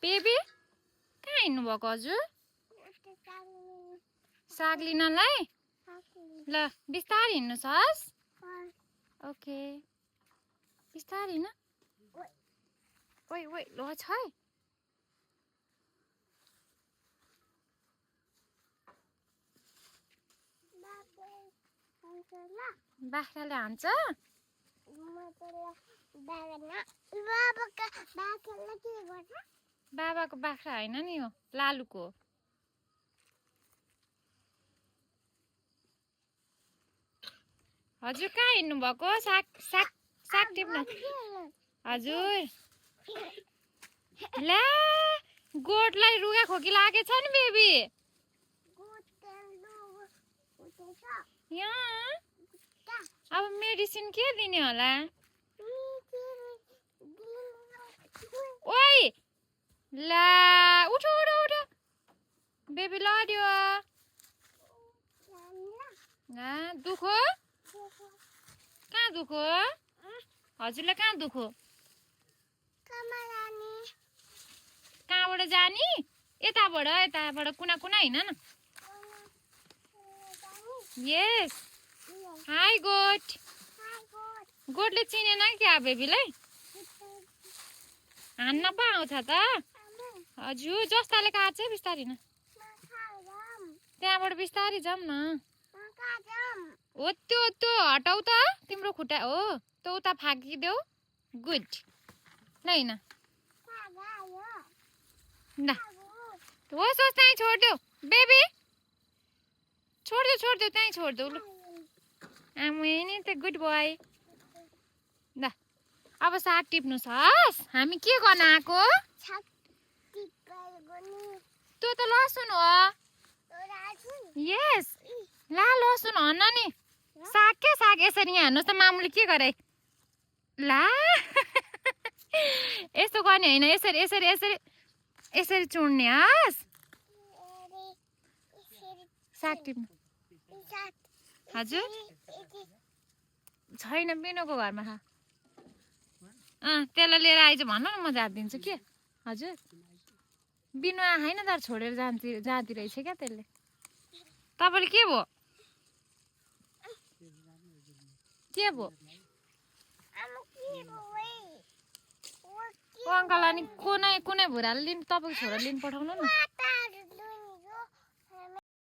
baby कहाँ हिँड्नुभएको हजुर साग लिनलाई ल बिस्तारै हिँड्नुहोस् ओके बिस्तारै हिँड्नु ओइ ओइ ल छ बाख्राले हान्छ बाबाको बाख्रा होइन नि हो लालुको हजुर कहाँ हिँड्नु भएको साग साग साग टिप्न हजुर ला गोठलाई रुगा खोकी लागेछ नि बेबी यहाँ अब मेडिसिन के दिने होला ओइ ला उठो उठो उठो बेबी लड्यो दुखो कहाँ दुखो हजुरले कहाँ दुखो कहाँबाट जाने यताबाट कुना कुना हिँड न यस हाई गोठ गोठले चिनेन क्या बेबीलाई हान्न पो आउँछ त हजुर जस्ताले काट्छ बिस्तारै न त्यहाँबाट बिस्तारै जाऊँ न हो त्यो हटाउ त तिम्रो खुट्टा हो त्यो उता फाकिदेऊ गुड नै न होस् होस् त्यहीँ छोडिदेऊ बेबी छोडिदेऊ त्यहीँ छोडिदेऊ लु आमै नि त गुड बोय ल अब साग टिप्नुहोस् हस् हामी के गर्न आएको त्यो त लसुन हो यस ला लसुन हन्न नि साग के साग यसरी यहाँ हेर्नुहोस् त मामुले के गरे ला यस्तो गर्ने होइन यसरी यसरी यसरी यसरी चुड्ने हस् साग टिप्नु हजुर छैन बिनुको घरमा खा त्यसलाई लिएर आइज भन्नु न म झारिदिन्छु के हजुर बिनु आएन तर छोडेर जाँदी रहेछ क्या त्यसले तपाईँले के भयो ओ अङ्कल अनि कुनै भुराले लिनु तपाईँको छोरा लिनु पठाउनु न